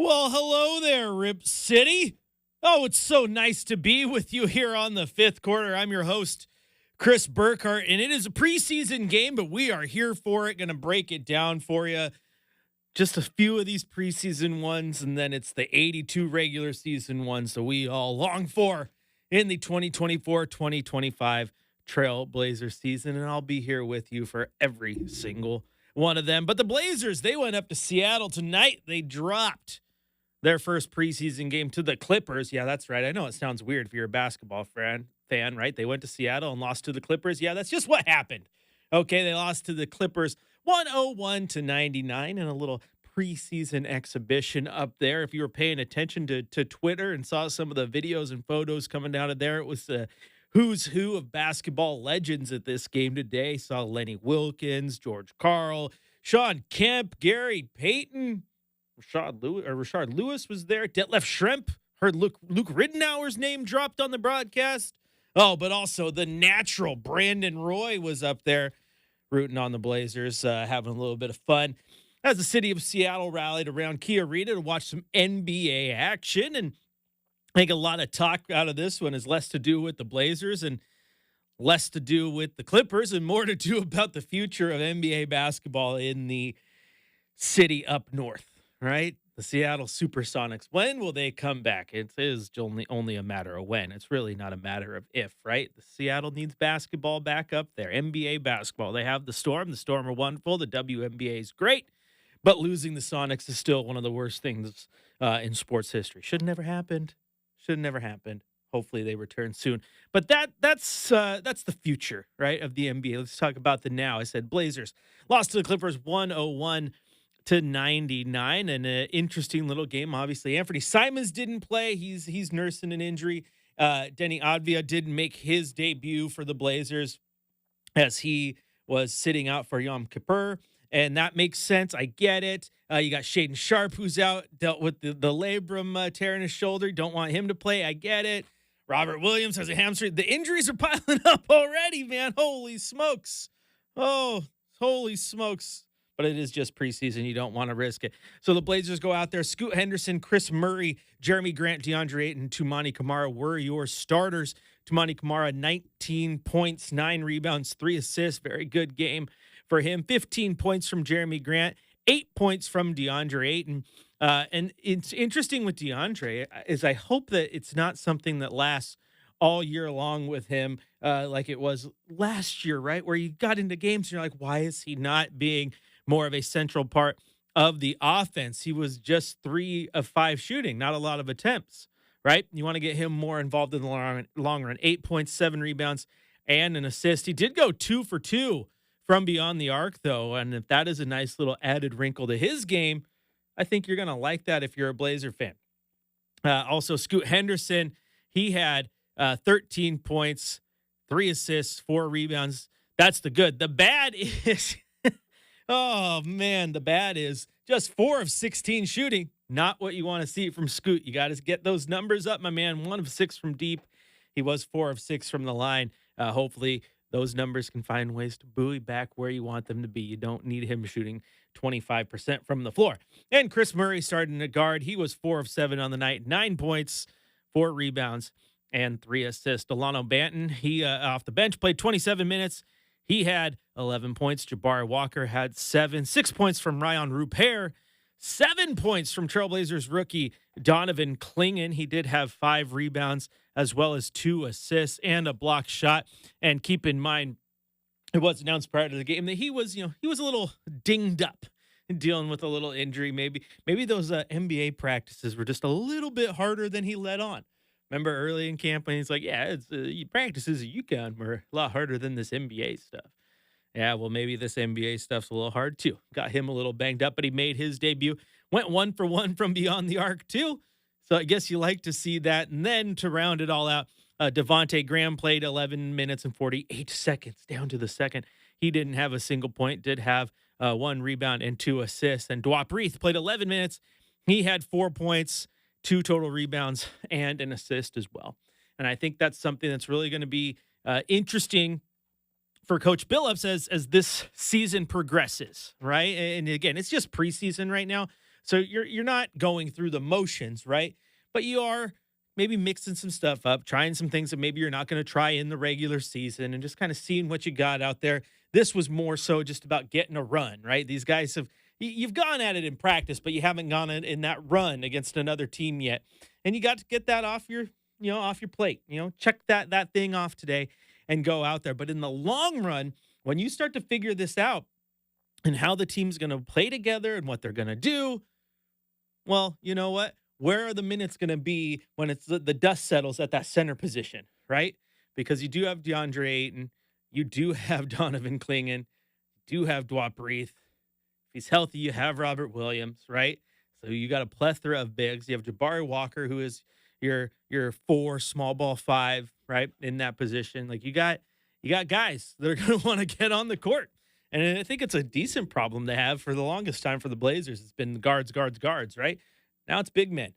Well, hello there, Rip City. Oh, it's so nice to be with you here on the fifth quarter. I'm your host, Chris Burkhart, and it is a preseason game, but we are here for it. Going to break it down for you. Just a few of these preseason ones, and then it's the 82 regular season ones that we all long for in the 2024-2025 Trailblazer season. And I'll be here with you for every single one of them. But the Blazers, they went up to Seattle tonight. They dropped their first preseason game to the Clippers. Yeah, that's right. I know it sounds weird if you're a basketball fan, right? They went to Seattle and lost to the Clippers. Yeah, that's just what happened. Okay, they lost to the Clippers 101-99 in a little preseason exhibition up there. If you were paying attention to Twitter and saw some of the videos and photos coming out of there, it was the who's who of basketball legends at this game today. Saw Lenny Wilkins, George Karl, Sean Kemp, Gary Payton, Rashard Lewis was there. Detlef Schrempf. Heard Luke Ridenour's name dropped on the broadcast. Oh, but also the natural Brandon Roy was up there rooting on the Blazers, having a little bit of fun as the city of Seattle rallied around Key Arena to watch some NBA action. And I think a lot of talk out of this one is less to do with the Blazers and less to do with the Clippers and more to do about the future of NBA basketball in the city up north, right? The Seattle Supersonics. When will they come back? It is only a matter of when. It's really not a matter of if, right? The Seattle needs basketball back up there. NBA basketball. They have the Storm. The Storm are wonderful. The WNBA is great. But losing the Sonics is still one of the worst things in sports history. Should have never happened. Should have never happened. Hopefully they return soon. But that's the future, right, of the NBA. Let's talk about the now. I said Blazers lost to the Clippers 101-99, and an interesting little game. Obviously, Anthony Simons didn't play. He's nursing an injury. Denny Advia didn't make his debut for the Blazers as he was sitting out for Yom Kippur. And that makes sense. I get it. You got Shaden Sharp, who's out, dealt with the labrum tear in his shoulder. Don't want him to play. I get it. Robert Williams has a hamstring. The injuries are piling up already, man. Holy smokes. Oh, holy smokes. But it is just preseason. You don't want to risk it. So the Blazers go out there. Scoot Henderson, Chris Murray, Jeremy Grant, DeAndre Ayton, Toumani Camara were your starters. Toumani Camara, 19 points, 9 rebounds, 3 assists. Very good game for him. 15 points from Jeremy Grant, 8 points from DeAndre Ayton. And it's interesting with DeAndre is I hope that it's not something that lasts all year long with him like it was last year, right? Where you got into games and you're like, why is he not being more of a central part of the offense? He was just 3 of 5 shooting, not a lot of attempts, right? You want to get him more involved in the long run. 8 points, 7 rebounds, and an assist. He did go 2 for 2 from beyond the arc, though, and if that is a nice little added wrinkle to his game, I think you're going to like that if you're a Blazer fan. Also, Scoot Henderson, he had 13 points, 3 assists, 4 rebounds. That's the good. The bad is, oh, man, the bad is just 4 of 16 shooting. Not what you want to see from Scoot. You got to get those numbers up, my man. 1 of 6 from deep. He was 4 of 6 from the line. Hopefully, those numbers can find ways to buoy back where you want them to be. You don't need him shooting 25% from the floor. And Chris Murray starting to guard. He was 4 of 7 on the night, 9 points, 4 rebounds, and 3 assists. Delano Banton, he off the bench, played 27 minutes. He had 11 points. Jabari Walker had 7. 6 points from Ryan Rupert. 7 points from Trailblazers rookie Donovan Clingan. He did have 5 rebounds as well as 2 assists and a blocked shot. And keep in mind, it was announced prior to the game that he was a little dinged up and dealing with a little injury. Maybe those NBA practices were just a little bit harder than he let on. Remember early in camp when he's like, yeah, it's practices at UConn were a lot harder than this NBA stuff. Yeah, well, maybe this NBA stuff's a little hard, too. Got him a little banged up, but he made his debut. Went 1 for 1 from beyond the arc, too. So I guess you like to see that. And then to round it all out, Devontae Graham played 11 minutes and 48 seconds down to the second. He didn't have a single point, did have 1 rebound and 2 assists. And Dwap Reith played 11 minutes. He had 4 points, 2 total rebounds, and an assist as well. And I think that's something that's really going to be interesting for Coach Billups as this season progresses, right? And again, it's just preseason right now, So you're not going through the motions, right? But you are maybe mixing some stuff up, trying some things that maybe you're not going to try in the regular season and just kind of seeing what you got out there. This was more so just about getting a run, right? These guys have you've gone at it in practice, but you haven't gone in that run against another team yet. And you got to get that off your, off your plate. Check that thing off today and go out there. But in the long run, when you start to figure this out and how the team's going to play together and what they're going to do, well, you know what? Where are the minutes going to be when it's the dust settles at that center position, right? Because you do have DeAndre Ayton, you do have Donovan Clingan, you do have Dwight Breathe. If he's healthy, you have Robert Williams, right? So you got a plethora of bigs. You have Jabari Walker, who is your 4 small ball 5, right, in that position. Like you got guys that are going to want to get on the court. And I think it's a decent problem to have for the longest time for the Blazers. It's been guards, right? Now it's big men.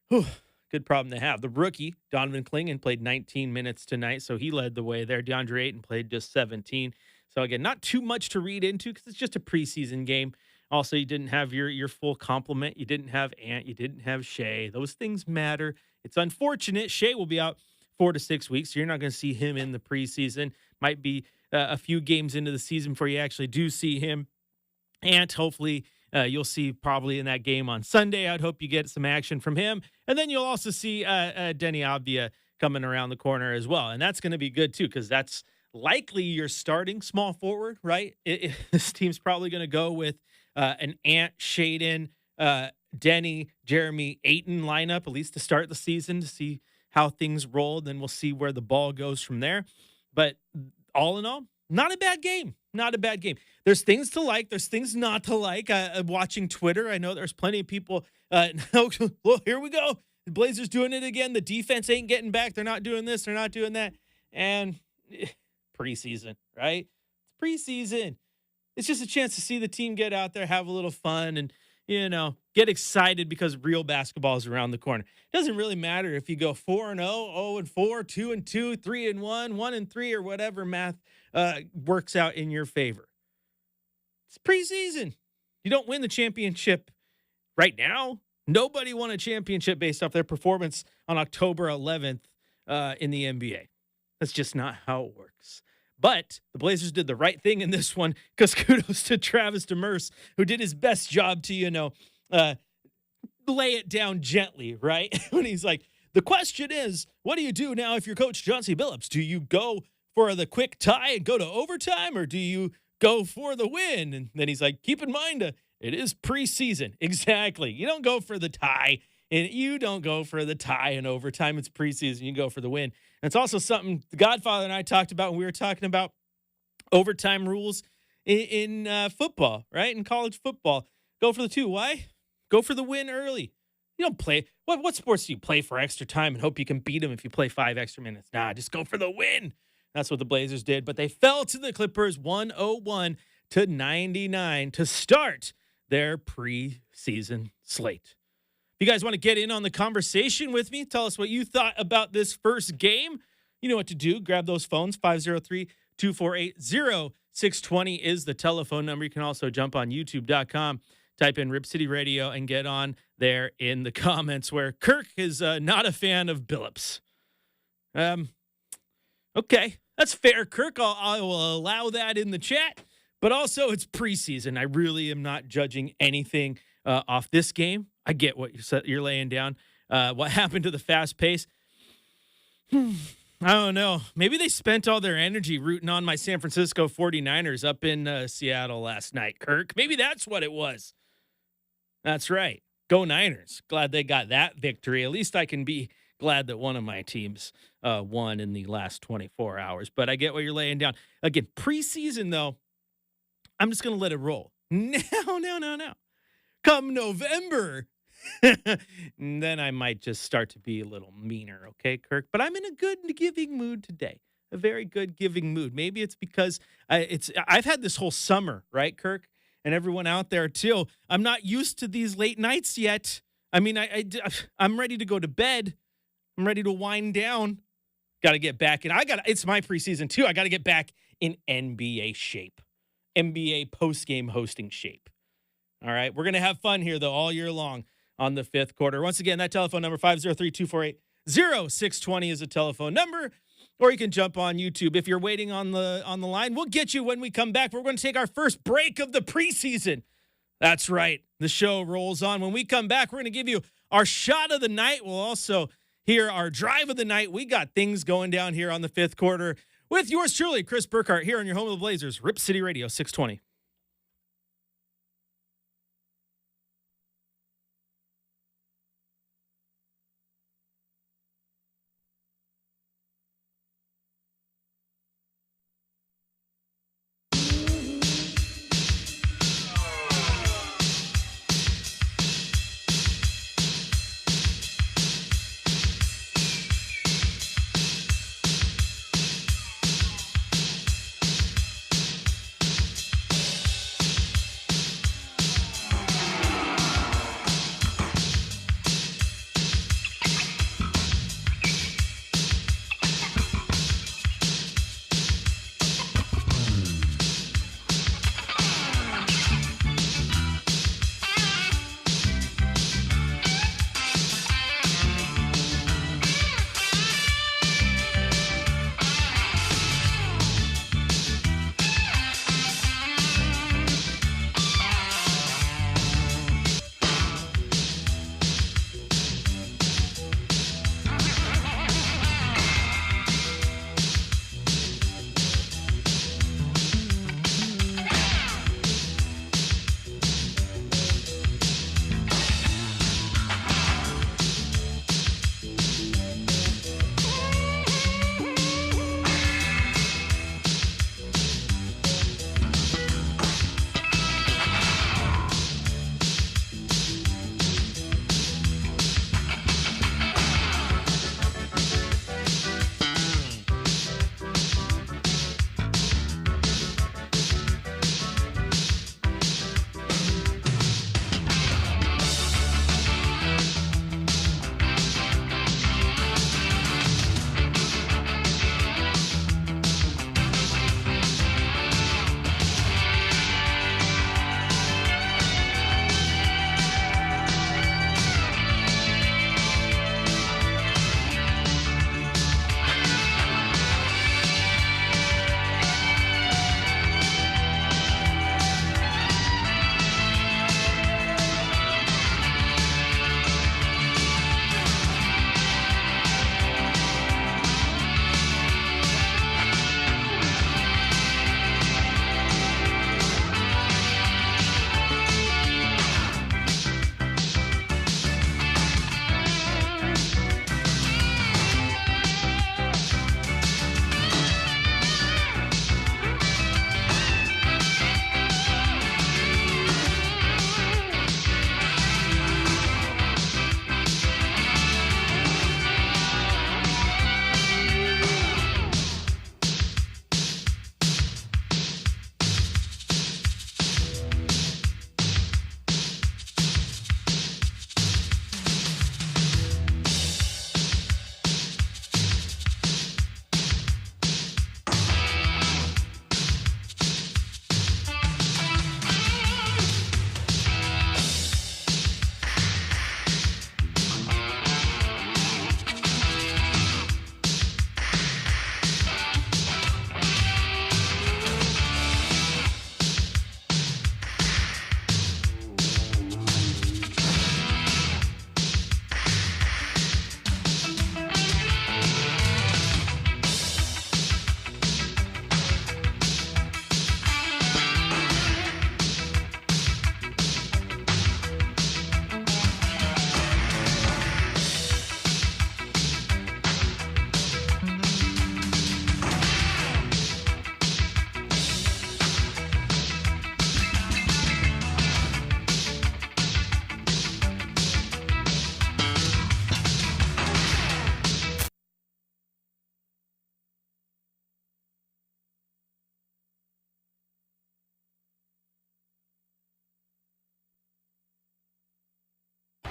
Whew, good problem to have. The rookie, Donovan Clingan, played 19 minutes tonight, so he led the way there. DeAndre Ayton played just 17. So, again, not too much to read into because it's just a preseason game. Also, you didn't have your full complement. You didn't have Ant. You didn't have Shea. Those things matter. It's unfortunate. Shea will be out 4 to 6 weeks, so you're not going to see him in the preseason. Might be a few games into the season before you actually do see him. Ant, hopefully, you'll see probably in that game on Sunday. I'd hope you get some action from him. And then you'll also see Denny Avdia coming around the corner as well. And that's going to be good, too, because that's likely your starting small forward, right? This team's probably going to go with an Ant, Shaden, Denny, Jeremy, Ayton lineup, at least to start the season, to see how things roll. Then we'll see where the ball goes from there. But all in all, not a bad game. Not a bad game. There's things to like. There's things not to like. Watching Twitter, I know there's plenty of people. Well, here we go. The Blazers doing it again. The defense ain't getting back. They're not doing this. They're not doing that. And preseason, right? It's preseason. It's just a chance to see the team get out there, have a little fun, and, get excited because real basketball is around the corner. It doesn't really matter if you go 4-0, 0-4, 2-2, 3-1, 1-3, or whatever math works out in your favor. It's preseason. You don't win the championship right now. Nobody won a championship based off their performance on October 11th in the NBA. That's just not how it works. But the Blazers did the right thing in this one because kudos to Travis Demers, who did his best job to, lay it down gently, right? When he's like, the question is, what do you do now if you're Coach Chauncey Billups? Do you go for the quick tie and go to overtime, or do you go for the win? And then he's like, keep in mind, it is preseason. Exactly. You don't go for the tie, and you don't go for the tie in overtime. It's preseason. You go for the win. And it's also something the Godfather and I talked about when we were talking about overtime rules in football, right? In college football. Go for the 2. Why? Go for the win early. You don't play. What sports do you play for extra time and hope you can beat them if you play 5 extra minutes? Nah, just go for the win. That's what the Blazers did. But they fell to the Clippers 101-99 to start their preseason slate. If you guys want to get in on the conversation with me, tell us what you thought about this first game. You know what to do. Grab those phones. 503-248-0620 is the telephone number. You can also jump on youtube.com, type in Rip City Radio, and get on there in the comments where Kirk is not a fan of Billups. Okay, that's fair, Kirk. I will allow that in the chat. But also, it's preseason. I really am not judging anything off this game. I get what you're laying down. What happened to the fast pace? I don't know. Maybe they spent all their energy rooting on my San Francisco 49ers up in Seattle last night, Kirk. Maybe that's what it was. That's right. Go Niners. Glad they got that victory. At least I can be glad that one of my teams won in the last 24 hours. But I get what you're laying down. Again, preseason, though, I'm just going to let it roll. No. Come November, then I might just start to be a little meaner, okay, Kirk? But I'm in a good giving mood today, a very good giving mood. Maybe it's because I've had this whole summer, right, Kirk? And everyone out there, too. I'm not used to these late nights yet. I mean, I'm ready to go to bed. I'm ready to wind down. Got to get back. And it's my preseason, too. I got to get back in NBA shape. NBA post-game hosting shape. All right. We're going to have fun here, though, all year long on the fifth quarter. Once again, that telephone number, 503-248-0620 is a telephone number, or you can jump on YouTube. If you're waiting on the line, we'll get you when we come back. We're going to take our first break of the preseason. That's right. The show rolls on. When we come back, we're going to give you our shot of the night. We'll also hear our drive of the night. We got things going down here on the fifth quarter with yours truly, Chris Burkhart, here on your home of the Blazers, Rip City Radio 620.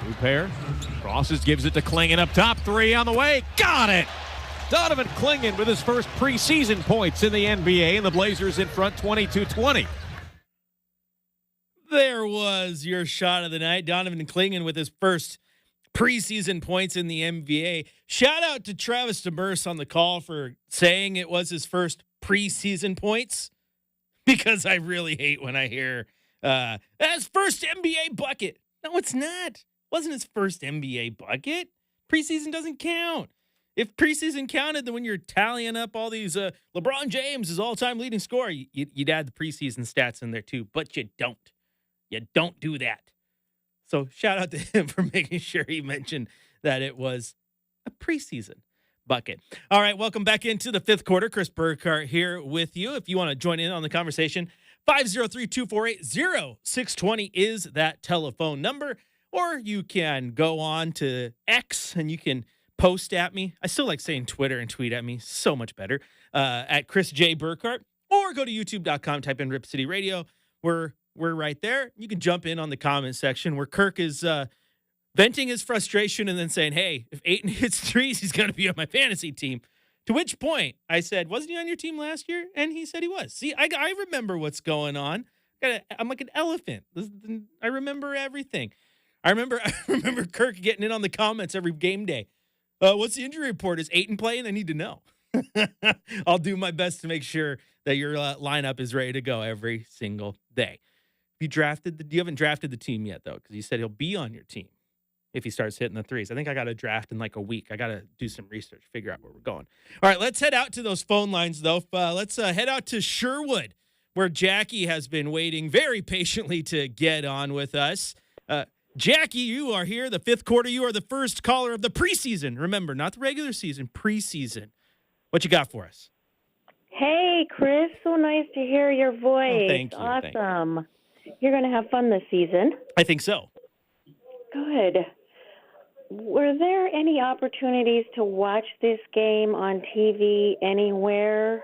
New pair. Crosses, gives it to Klingon up top. Three on the way. Got it! Donovan Klingon with his first preseason points in the NBA, and the Blazers in front 22-20. There was your shot of the night. Donovan Clingan with his first preseason points in the NBA. Shout out to Travis Demers on the call for saying it was his first preseason points, because I really hate when I hear that's first NBA bucket. No, it's not. It wasn't his first NBA bucket. Preseason doesn't count. If preseason counted, then when you're tallying up all these LeBron James is all-time leading scorer, you'd add the preseason stats in there too, but you don't. You don't do that. So shout out to him for making sure he mentioned that it was a preseason bucket. All right, welcome back into the fifth quarter. Chris Burkhardt here with you. If you want to join in on the conversation, 503-248-0620 is that telephone number. Or you can go on to X and you can post at me. I still like saying Twitter and tweet at me. So much better. At Chris J. Burkhardt. Or go to youtube.com, type in Rip City Radio. We're right there. You can jump in on the comment section where Kirk is venting his frustration and then saying, hey, if Ayton hits threes, he's going to be on my fantasy team. To which point I said, wasn't he on your team last year? And he said he was. See, I remember what's going on. I'm like an elephant. I remember everything. I remember Kirk getting in on the comments every game day. What's the injury report? Is Ayton playing? I need to know. I'll do my best to make sure that your lineup is ready to go every single day. You haven't drafted the team yet, though, because you said he'll be on your team if he starts hitting the threes. I think I got to draft in like a week. I got to do some research, figure out where we're going. All right, let's head out to those phone lines, though. Let's head out to Sherwood, where Jackie has been waiting very patiently to get on with us. Jackie, you are here. The fifth quarter, you are the first caller of the preseason. Remember, not the regular season, preseason. What you got for us? Hey, Chris. So nice to hear your voice. Oh, thank you. Awesome. You're going to have fun this season. I think so. Good. Were there any opportunities to watch this game on TV anywhere?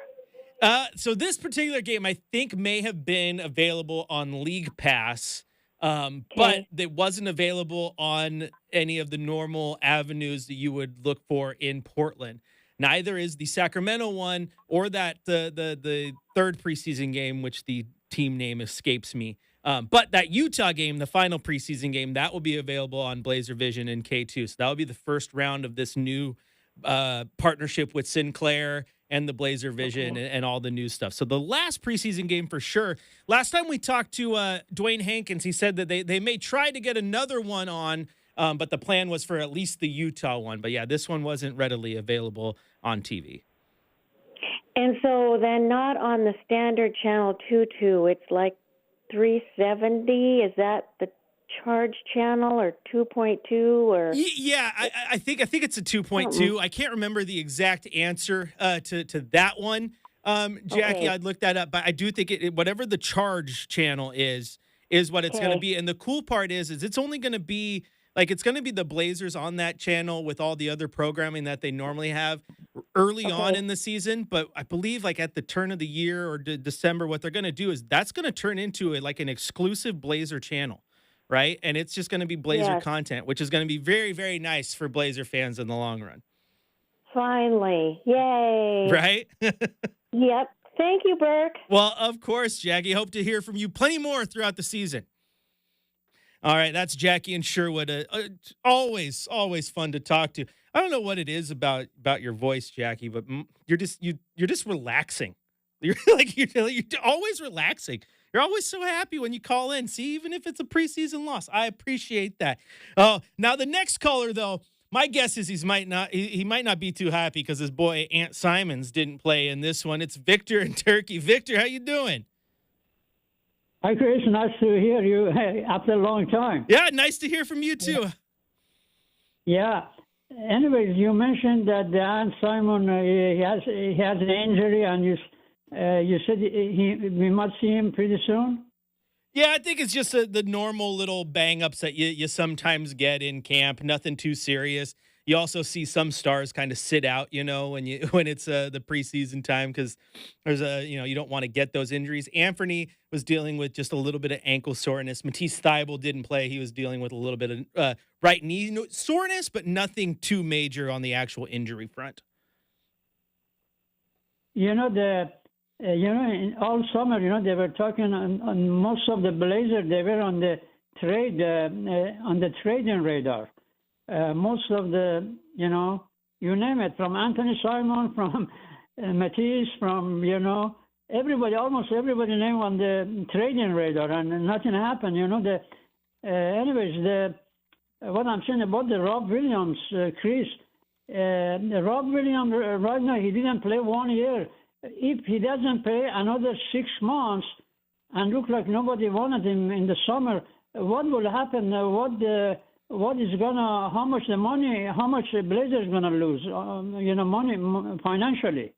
So this particular game, I think, may have been available on League Pass. But it wasn't available on any of the normal avenues that you would look for in Portland. Neither is the Sacramento one or that the third preseason game, which the team name escapes me. But that Utah game, the final preseason game, that will be available on Blazer Vision and K2. So that will be the first round of this new partnership with Sinclair and the Blazer Vision and all the new stuff. So the last preseason game for sure. Last time we talked to Dwayne Hankins, he said that they may try to get another one on, but the plan was for at least the Utah one. But yeah, this one wasn't readily available on TV. And so then not on the standard channel 2.2, it's like 370. Is that the charge channel or 2.2 or? Yeah, I think it's a 2.2. I can't remember the exact answer to that one, Jackie. Okay. I'd look that up, but I do think it whatever the charge channel is what it's going to be. And the cool part is it's only going to be like it's going to be the Blazers on that channel with all the other programming that they normally have early on in the season. But I believe like at the turn of the year or December, what they're going to do is that's going to turn into like an exclusive Blazer channel. Right. And it's just going to be Blazer content, which is going to be very, very nice for Blazer fans in the long run. Finally. Yay. Right. Yep. Thank you, Burke. Well, of course, Jackie. Hope to hear from you plenty more throughout the season. All right. That's Jackie in Sherwood. Always fun to talk to. I don't know what it is about your voice, Jackie, but you're just relaxing. You're always relaxing. You're always so happy when you call in. See, even if it's a preseason loss, I appreciate that. Oh, now the next caller, though, my guess is he might not be too happy because his boy Ant Simons didn't play in this one. It's Victor in Turkey. Victor, how you doing? Hi, Chris. Nice to hear you after a long time. Yeah, nice to hear from you too. Yeah. Anyways, you mentioned that Ant Simon he has an injury, and you said we might see him pretty soon? Yeah, I think it's just the normal little bang-ups that you sometimes get in camp. Nothing too serious. You also see some stars kind of sit out, when it's the preseason time because there's you don't want to get those injuries. Anthony was dealing with just a little bit of ankle soreness. Matisse Thybulle didn't play. He was dealing with a little bit of right knee soreness, but nothing too major on the actual injury front. The all summer, they were talking on most of the Blazers. They were on the trading radar. Most of the, you name it, from Anthony Simon, from Matisse, from everybody, almost everybody named on the trading radar, and nothing happened. What I'm saying about the Rob Williams, Chris, Rob Williams right now, he didn't play 1 year. If he doesn't play another 6 months and look like nobody wanted him in the summer, what will happen? What is gonna? How much the Blazers gonna lose? Money financially.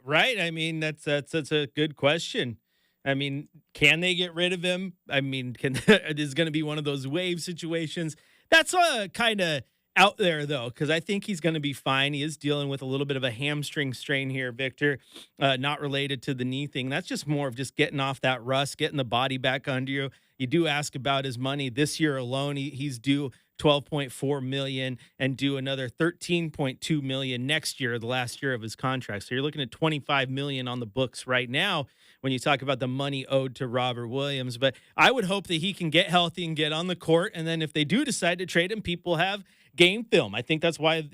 Right. I mean, that's a good question. I mean, can they get rid of him? I mean, it is going to be one of those wave situations. That's kind of out there, though, because I think he's going to be fine. He is dealing with a little bit of a hamstring strain here, Victor, not related to the knee thing. That's just more of just getting off that rust, getting the body back under you. You do ask about his money. This year alone, he's due $12.4 million and due another $13.2 million next year, the last year of his contract. So you're looking at $25 million on the books right now when you talk about the money owed to Robert Williams. But I would hope that he can get healthy and get on the court. And then if they do decide to trade him, people have game film. I think that's why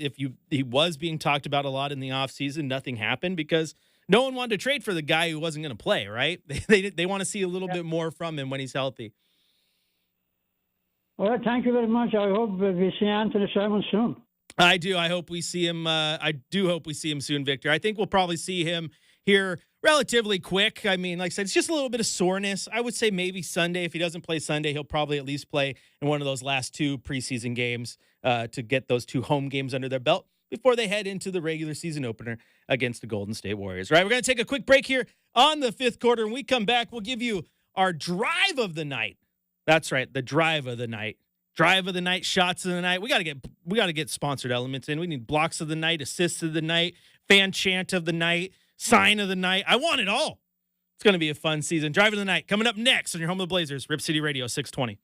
he was being talked about a lot in the offseason, nothing happened because no one wanted to trade for the guy who wasn't going to play, right? They want to see a little bit more from him when he's healthy. Well, thank you very much. I hope we see Anthony Simon soon. I do. I hope we see him. I do hope we see him soon, Victor. I think we'll probably see him here relatively quick. I mean, like I said, it's just a little bit of soreness. I would say maybe Sunday. If he doesn't play Sunday, he'll probably at least play in one of those last 2 preseason games to get those 2 home games under their belt before they head into the regular season opener against the Golden State Warriors. All right, we're going to take a quick break here on the 5th quarter. When we come back, we'll give you our drive of the night. That's right, the drive of the night. Drive of the night, shots of the night. We got to get sponsored elements in. We need blocks of the night, assists of the night, fan chant of the night, sign of the night. I want it all. It's going to be a fun season. Drive of the night coming up next on your home of the Blazers, Rip City Radio 620.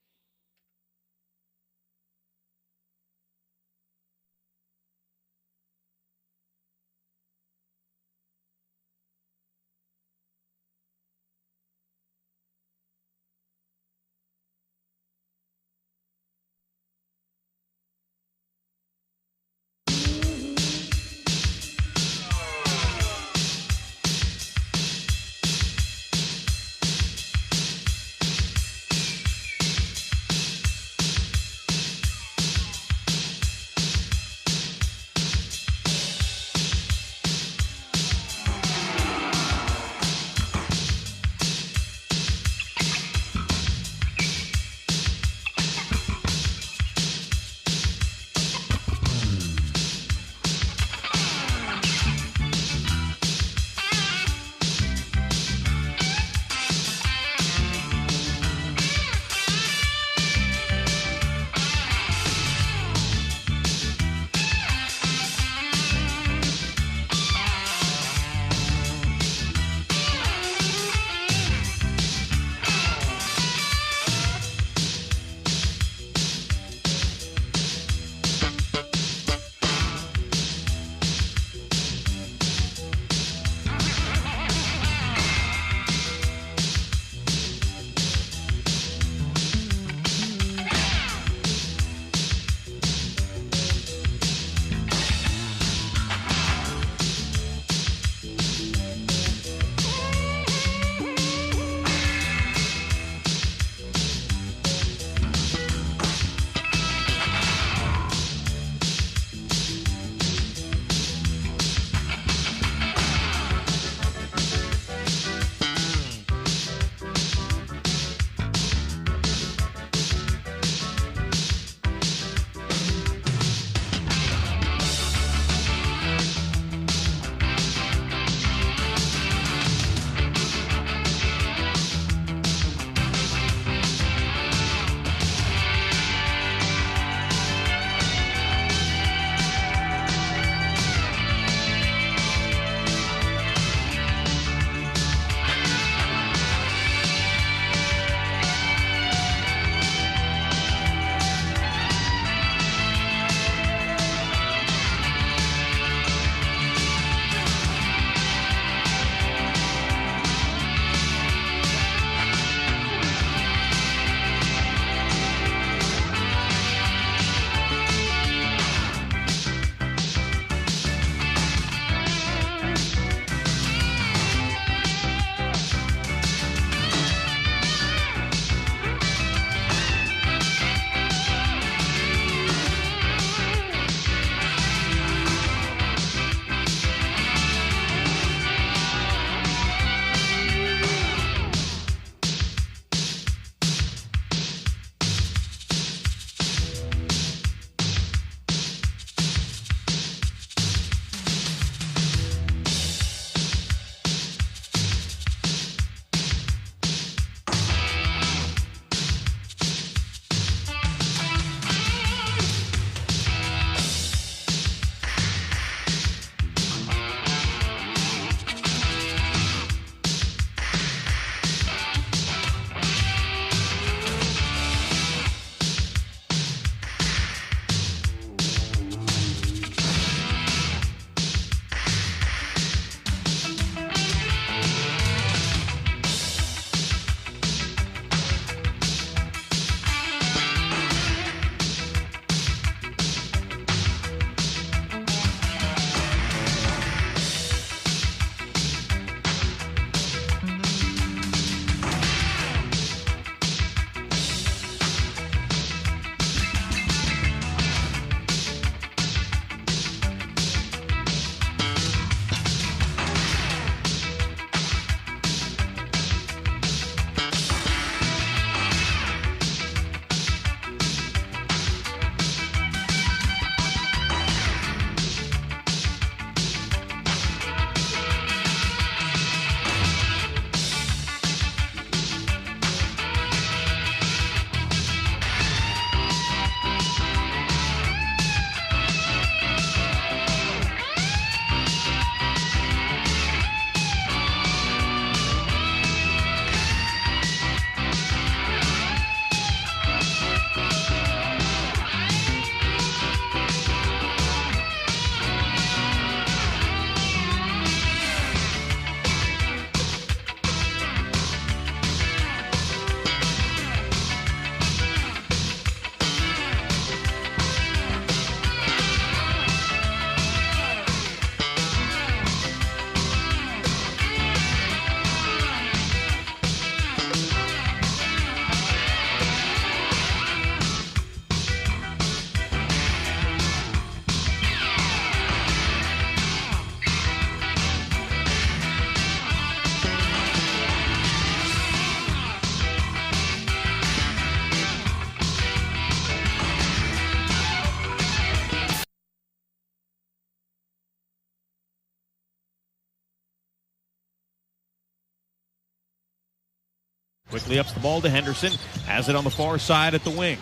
Quickly ups the ball to Henderson. Has it on the far side at the wing.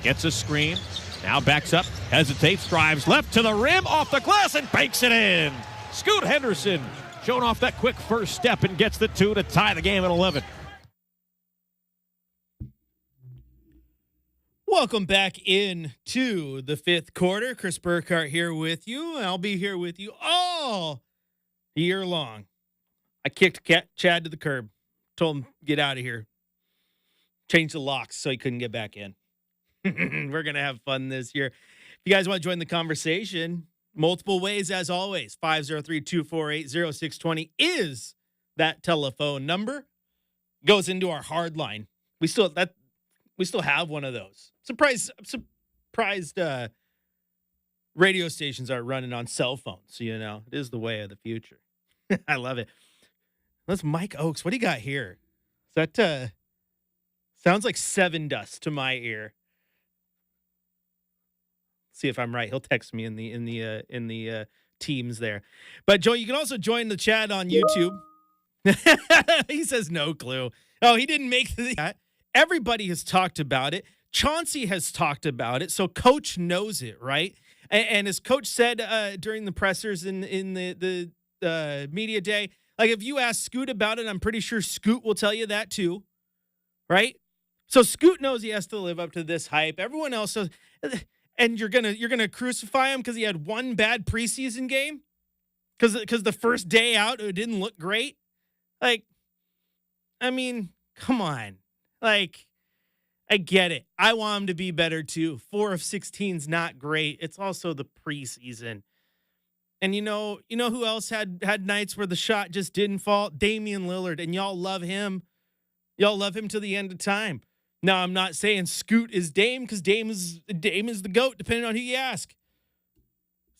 Gets a screen. Now backs up. Hesitates. Drives left to the rim. Off the glass and banks it in. Scoot Henderson showing off that quick first step and gets the 2 to tie the game at 11. Welcome back into the fifth quarter. Chris Burkhardt here with you. I'll be here with you all year long. I kicked Chad to the curb. Told him, get out of here. Changed the locks so he couldn't get back in. We're going to have fun this year. If you guys want to join the conversation, multiple ways as always. 503-248-0620 is that telephone number. Goes into our hard line. We still have one of those. Surprised radio stations are running on cell phones. You know, it is the way of the future. I love it. That's Mike Oakes. What do you got here? Is that sounds like Seven Dust to my ear. See if I'm right. He'll text me in the teams there. But Joe, you can also join the chat on YouTube. He says no clue. Oh, he didn't make that. Everybody has talked about it. Chauncey has talked about it, so Coach knows it, right? And as Coach said during the pressers in the media day, like if you ask Scoot about it, I'm pretty sure Scoot will tell you that too, right? So Scoot knows he has to live up to this hype. Everyone else does, and you're gonna crucify him because he had one bad preseason game, because the first day out it didn't look great. Like, I mean, come on, like. I get it. I want him to be better too. 4 of 16 is not great. It's also the preseason. And you know who else had nights where the shot just didn't fall? Damian Lillard. And y'all love him. Y'all love him to the end of time. Now, I'm not saying Scoot is Dame, because Dame is the GOAT, depending on who you ask.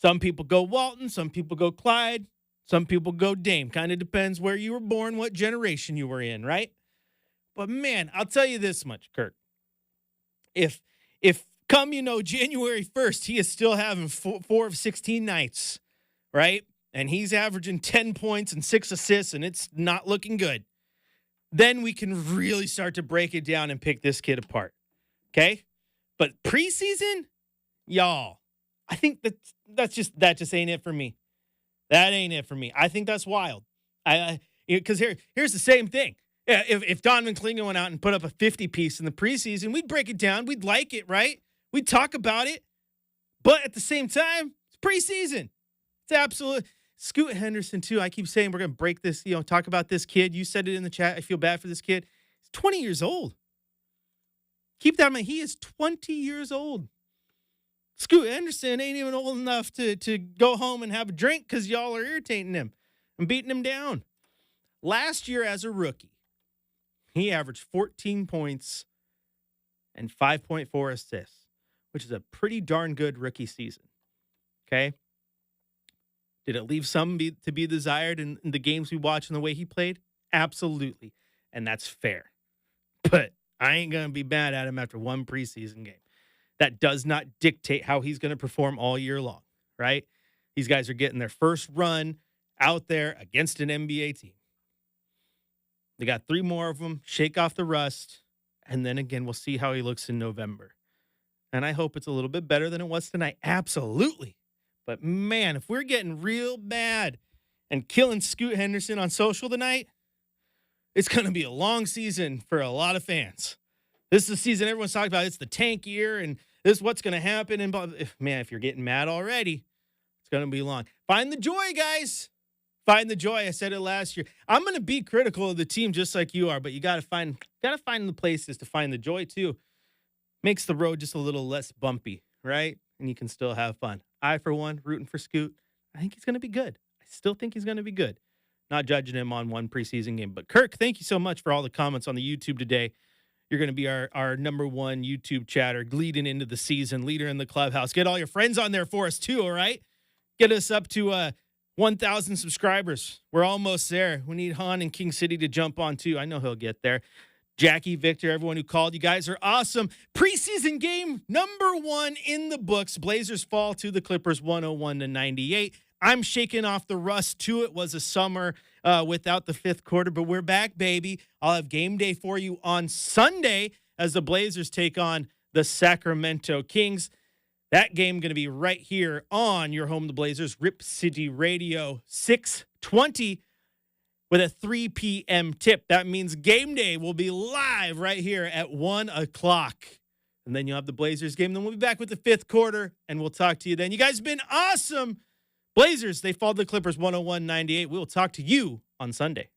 Some people go Walton. Some people go Clyde. Some people go Dame. Kind of depends where you were born, what generation you were in, right? But man, I'll tell you this much, Kirk. If come, January 1st, he is still having 4 of 16 nights, right? And he's averaging 10 points and 6 assists, and it's not looking good. Then we can really start to break it down and pick this kid apart, okay? But preseason, y'all, I think that just ain't it for me. That ain't it for me. I think that's wild. Because here's the same thing. Yeah, if Donovan Clingan went out and put up a 50-piece in the preseason, we'd break it down. We'd like it, right? We'd talk about it. But at the same time, it's preseason. It's absolute. Scoot Henderson, too. I keep saying we're going to break this, talk about this kid. You said it in the chat. I feel bad for this kid. He's 20 years old. Keep that in mind. He is 20 years old. Scoot Henderson ain't even old enough to go home and have a drink because y'all are irritating him and beating him down. Last year as a rookie, he averaged 14 points and 5.4 assists, which is a pretty darn good rookie season. Okay? Did it leave some to be desired in the games we watched and the way he played? Absolutely. And that's fair. But I ain't going to be mad at him after one preseason game. That does not dictate how he's going to perform all year long, right? These guys are getting their first run out there against an NBA team. They got 3 more of them, shake off the rust, and then again, we'll see how he looks in November. And I hope it's a little bit better than it was tonight. Absolutely. But man, if we're getting real bad and killing Scoot Henderson on social tonight, it's going to be a long season for a lot of fans. This is the season everyone's talking about. It's the tank year, and this is what's going to happen. And if you're getting mad already, it's going to be long. Find the joy, guys. Find the joy. I said it last year. I'm going to be critical of the team just like you are, but you got to find the places to find the joy too. Makes the road just a little less bumpy, right? And you can still have fun. I, for one, rooting for Scoot. I think he's going to be good. I still think he's going to be good. Not judging him on one preseason game. But Kirk, thank you so much for all the comments on the YouTube today. You're going to be our number one YouTube chatter leading into the season, leader in the clubhouse. Get all your friends on there for us too, all right? Get us up to 1,000 subscribers. We're almost there. We need Han and King City to jump on too. I know he'll get there. Jackie, Victor, everyone who called, you guys are awesome. Preseason game number 1 in the books. Blazers fall to the Clippers 101-98. I'm shaking off the rust too. It was a summer without the fifth quarter, but we're back, baby. I'll have game day for you on Sunday as the Blazers take on the Sacramento Kings. That game going to be right here on your home, the Blazers, Rip City Radio, 620 with a 3 p.m. tip. That means game day will be live right here at 1 o'clock. And then you'll have the Blazers game. Then we'll be back with the fifth quarter, and we'll talk to you then. You guys have been awesome. Blazers, they followed the Clippers 101-98. We will talk to you on Sunday.